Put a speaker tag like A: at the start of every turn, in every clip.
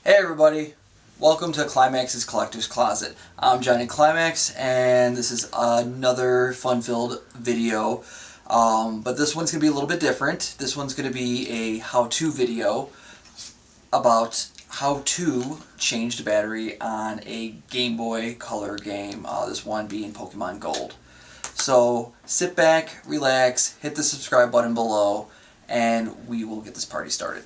A: Hey everybody, welcome to Climax's Collector's Closet. I'm Johnny Climax and this is another fun-filled video, but this one's going to be a little bit different. This one's going to be a how-to video about how to change the battery on a Game Boy Color game, this one being Pokemon Gold. So sit back, relax, hit the subscribe button below, and we will get this party started.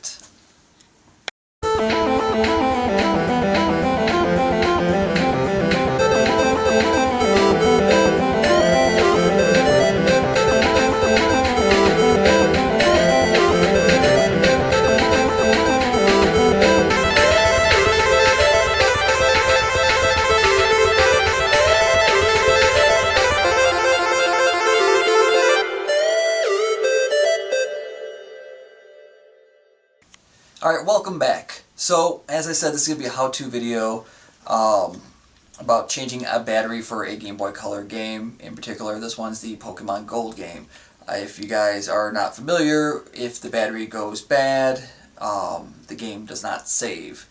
A: Alright, welcome back. So, as I said, this is going to be a how-to video about changing a battery for a Game Boy Color game. In particular, this one's the Pokemon Gold game. If you guys are not familiar, if the battery goes bad, the game does not save.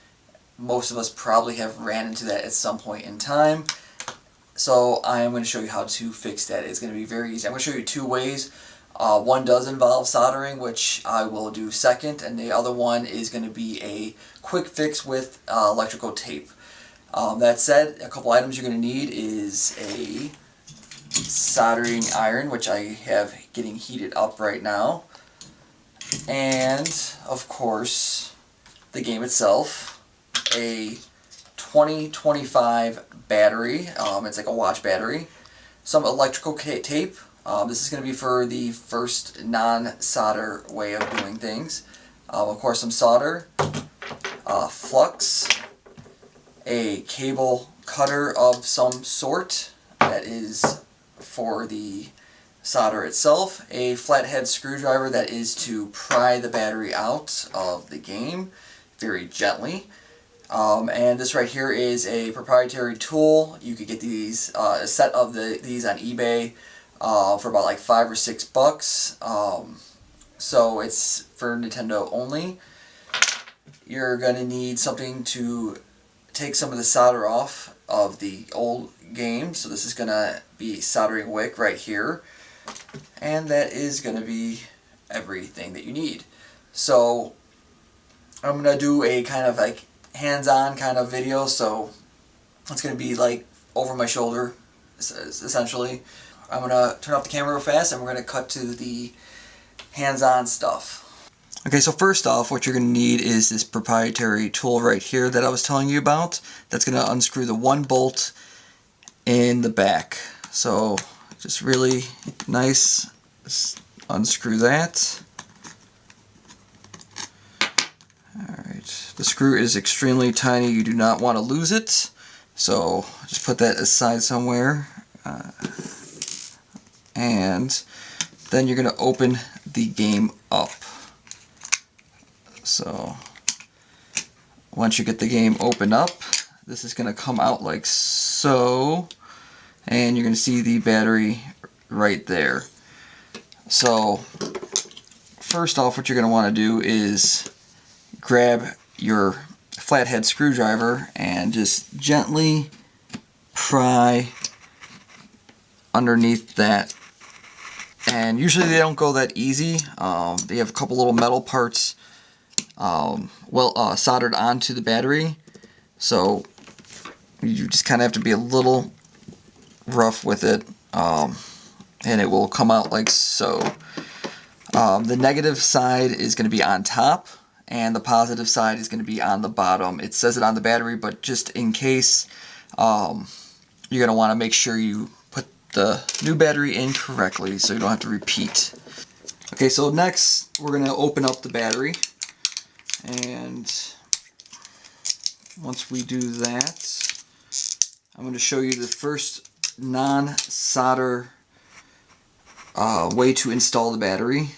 A: Most of us probably have ran into that at some point in time. So, I am going to show you how to fix that. It's going to be very easy. I'm going to show you two ways. One does involve soldering, which I will do second, and the other one is going to be a quick fix with electrical tape. That said, a couple items you're going to need is a soldering iron, which I have getting heated up right now, and of course the game itself, a 2025 battery, it's like a watch battery, some electrical tape. This is going to be for the first non-solder way of doing things. Of course, some solder, flux, a cable cutter of some sort that is for the solder itself, a flathead screwdriver that is to pry the battery out of the game very gently. And this right here is a proprietary tool. You could get these, a set of these on eBay. For about like $5 or $6. So it's for Nintendo only. You're going to need something to take some of the solder off of the old game. So this is going to be a soldering wick right here. And that is going to be everything that you need. So I'm going to do a kind of like hands-on kind of video. So it's going to be like over my shoulder, essentially. I'm going to turn off the camera real fast and we're going to cut to the hands-on stuff. Okay, so first off, what you're going to need is this proprietary tool right here that I was telling you about. That's going to unscrew the one bolt in the back. So just really nice, just unscrew that. Alright, the screw is extremely tiny, you do not want to lose it. So just put that aside somewhere. And then you're going to open the game up. So once you get the game open up, this is going to come out like so, and you're going to see the battery right there. So first off, what you're going to want to do is grab your flathead screwdriver and just gently pry underneath that. And usually they don't go that easy. They have a couple little metal parts soldered onto the battery, so you just kind of have to be a little rough with it, and it will come out like so. The negative side is going to be on top, and the positive side is going to be on the bottom. It says it on the battery, but just in case, you're going to want to make sure you put the new battery in correctly so you don't have to repeat. Okay, so next we're going to open up the battery, and once we do that, I'm going to show you the first non-solder way to install the battery.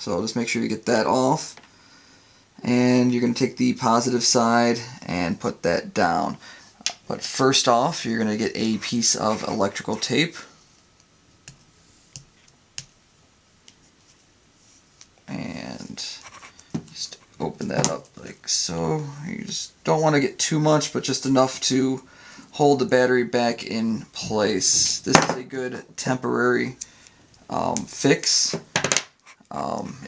A: So just make sure you get that off, and you're going to take the positive side and put that down. But first off, you're going to get a piece of electrical tape, and just open that up like so. You just don't want to get too much, but just enough to hold the battery back in place. This is a good temporary fix.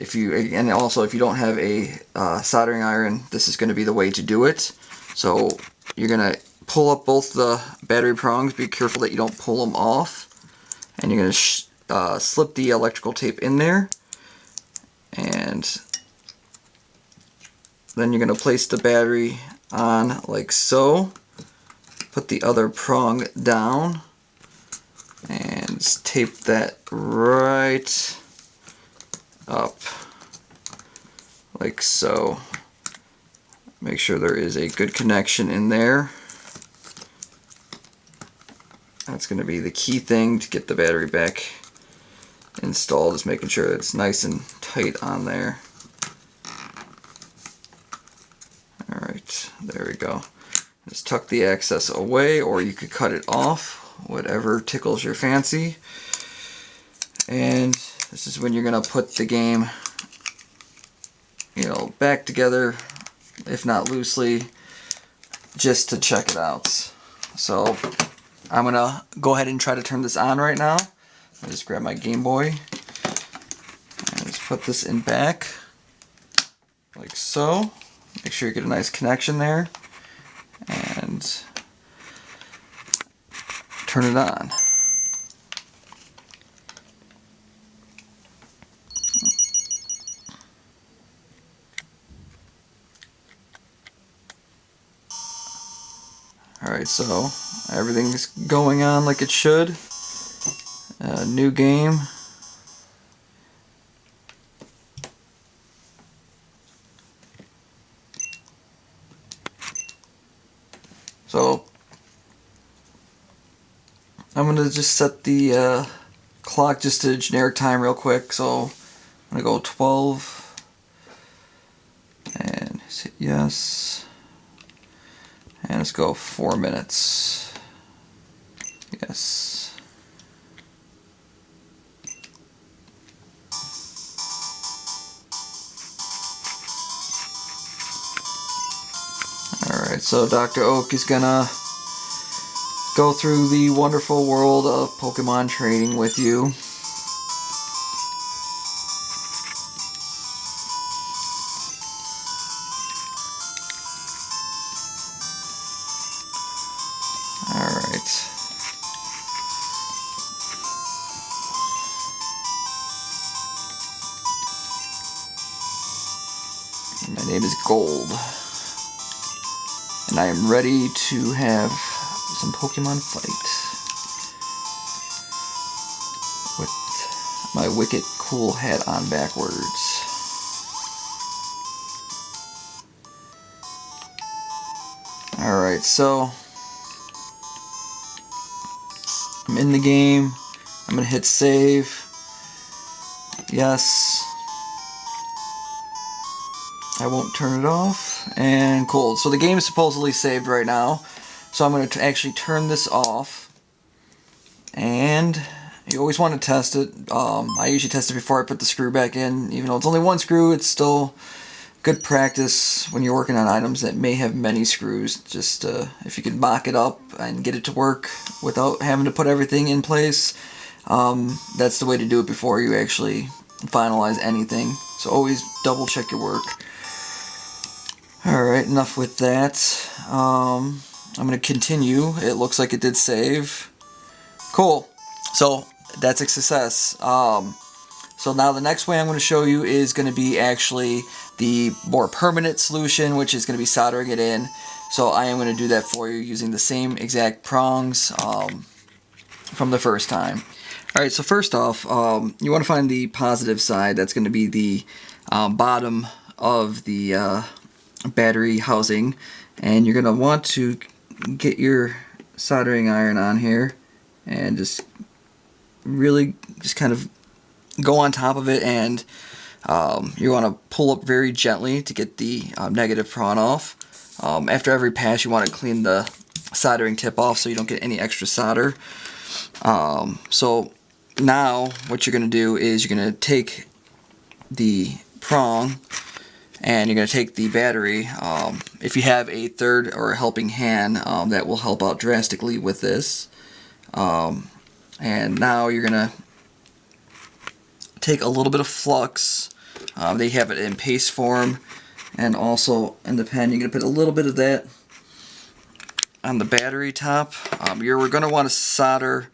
A: If you don't have a soldering iron, this is going to be the way to do it. So you're going to pull up both the battery prongs. Be careful that you don't pull them off. And you're going to slip the electrical tape in there. And then you're going to place the battery on like so. Put the other prong down. And just tape that right up like so. Make sure there is a good connection in there. That's going to be the key thing to get the battery back installed, is making sure it's nice and tight on there. Alright, there we go. Just tuck the excess away, or you could cut it off, whatever tickles your fancy. And this is when you're going to put the game, back together, if not loosely, just to check it out. So I'm going to go ahead and try to turn this on right now. I'll just grab my Game Boy and just put this in back like so. Make sure you get a nice connection there and turn it on. Alright, so everything's going on like it should. New game. So I'm going to just set the clock just to generic time real quick. So I'm going to go 12 and hit yes. And let's go 4 minutes. Yes. Alright, so Dr. Oak is gonna go through the wonderful world of Pokemon trading with you. Alright. My name is Gold. And I am ready to have some Pokemon fight with my wicked cool hat on backwards. Alright, so I'm in the game. I'm gonna hit save. Yes. I won't turn it off. And cool. So the game is supposedly saved right now. So I'm going to actually turn this off. And you always want to test it. I usually test it before I put the screw back in. Even though it's only one screw, it's still good practice when you're working on items that may have many screws. Just if you could mock it up and get it to work without having to put everything in place, that's the way to do it before you actually finalize anything. So always double check your work. Alright, enough with that. I'm going to continue. It looks like it did save. Cool. So that's a success. So now the next way I'm going to show you is going to be actually the more permanent solution, which is going to be soldering it in. So I am going to do that for you using the same exact prongs from the first time. Alright, so first off, you want to find the positive side. That's going to be the bottom of the battery housing, and you're going to want to get your soldering iron on here and just really just kind of go on top of it, and you want to pull up very gently to get the negative prong off. After every pass you want to clean the soldering tip off so you don't get any extra solder. So now what you're going to do is you're going to take the prong And you're going to take the battery. If you have a third or a helping hand, that will help out drastically with this. And now you're going to take a little bit of flux. They have it in paste form and also in the pen. You're going to put a little bit of that on the battery top. We're going to want to solder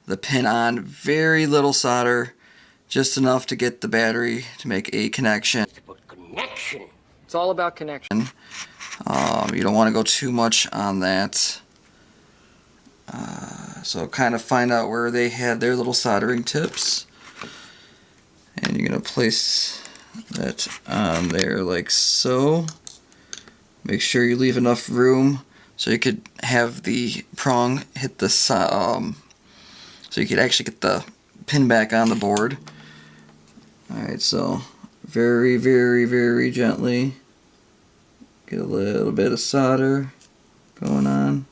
A: the pin on. Very little solder, just enough to get the battery to make a connection.
B: It's all about connection.
A: You don't want to go too much on that. So kind of find out where they had their little soldering tips. And you're going to place that on there like so. Make sure you leave enough room so you could have the prong hit the so you could actually get the pin back on the board. Alright, so very, very, very gently get a little bit of solder going on.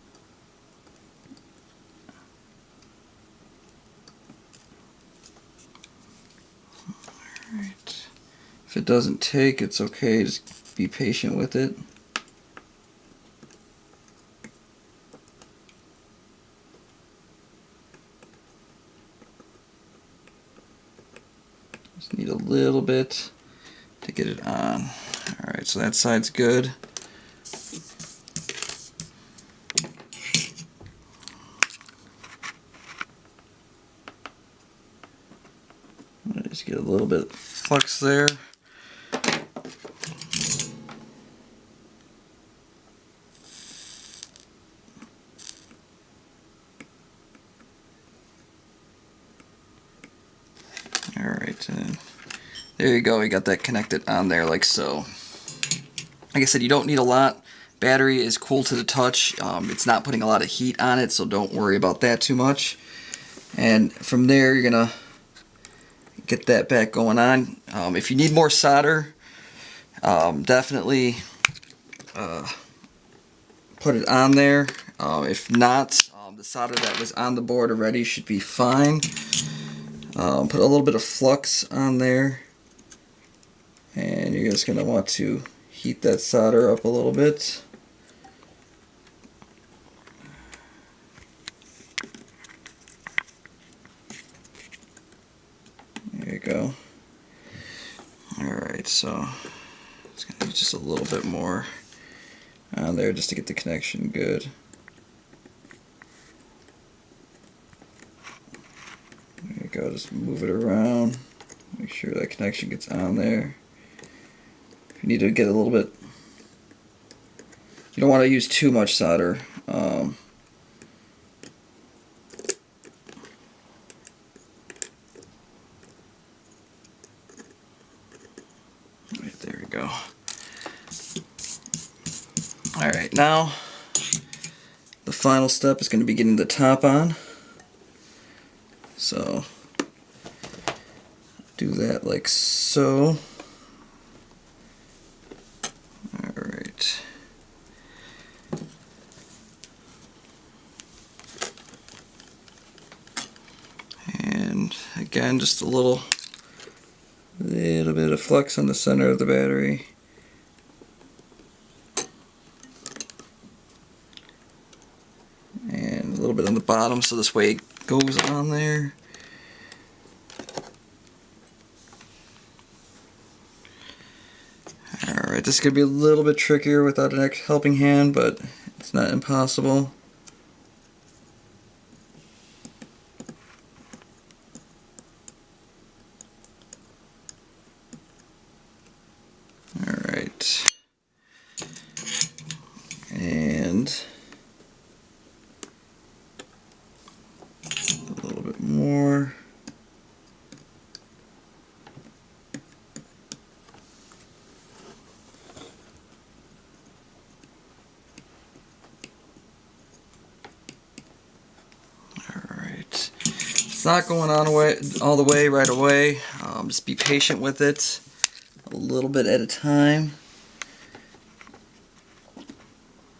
A: Alright. If it doesn't take, it's okay, just be patient with it. Just need a little bit to get it on. Alright, so that side's good. Just get a little bit of flux there. Alright, there you go, we got that connected on there like so. Like I said, you don't need a lot. Battery is cool to the touch. It's not putting a lot of heat on it, so don't worry about that too much. And from there, you're going to get that back going on. If you need more solder, definitely put it on there. If not, the solder that was on the board already should be fine. Put a little bit of flux on there, and you're just going to want to heat that solder up a little bit. There you go. Alright, so it's going to be just a little bit more on there just to get the connection good. There you go, just move it around, make sure that connection gets on there. If you need to get a little bit, you don't want to use too much solder. Right, there we go. Alright, now the final step is going to be getting the top on. So do that like so. Alright. And again, just a little bit of flux on the center of the battery. And a little bit on the bottom so this way it goes on there. Alright, this could be a little bit trickier without an helping hand, but it's not impossible. Alright. And a little bit more. Alright. It's not going on all the way right away. Just be patient with it. A little bit at a time.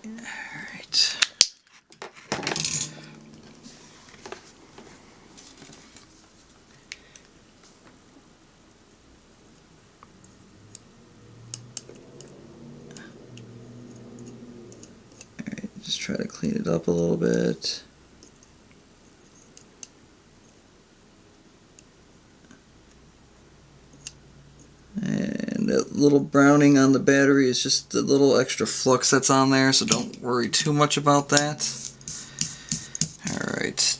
A: Alright. Just try to clean it up a little bit. And that little browning on the battery is just the little extra flux that's on there, so don't worry too much about that. Alright.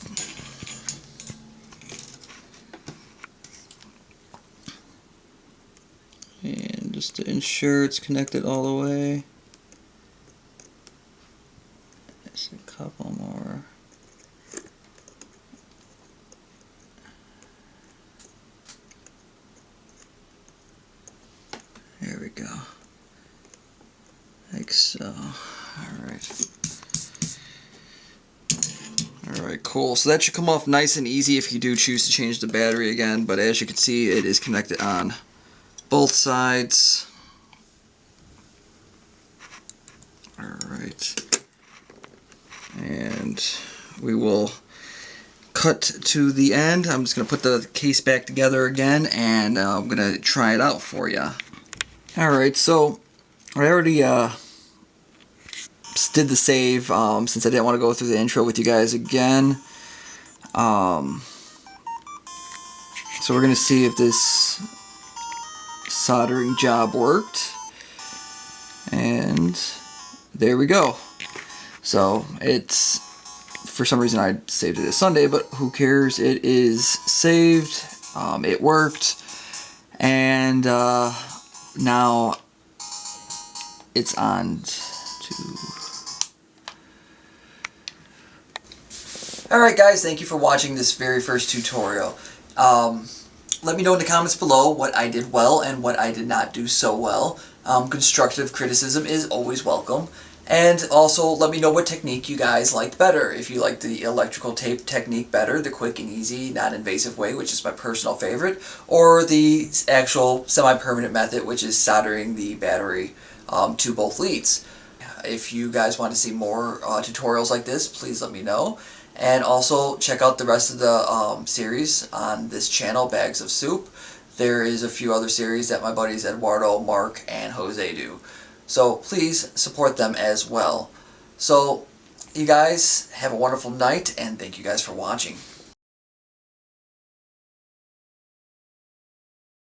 A: And just to ensure it's connected all the way. Just a couple more. There we go. Like so. Alright. Alright, cool. So that should come off nice and easy if you do choose to change the battery again, but as you can see, it is connected on both sides. Alright. And we will cut to the end. I'm just going to put the case back together again, and I'm going to try it out for you. Alright, so I already did the save since I didn't want to go through the intro with you guys again. So we're going to see if this soldering job worked. And there we go. So it's, for some reason I saved it as Sunday, but who cares? It is saved. It worked. And now it's on to... Alright guys, thank you for watching this very first tutorial. Let me know in the comments below what I did well and what I did not do so well. Constructive criticism is always welcome. And also let me know what technique you guys liked better. If you liked the electrical tape technique better, the quick and easy, non-invasive way, which is my personal favorite, or the actual semi-permanent method, which is soldering the battery to both leads. If you guys want to see more tutorials like this, please let me know. And also check out the rest of the series on this channel, Bags of Soup. There is a few other series that my buddies Eduardo, Mark, and Jose do. So please support them as well. So you guys have a wonderful night, and thank you guys for watching.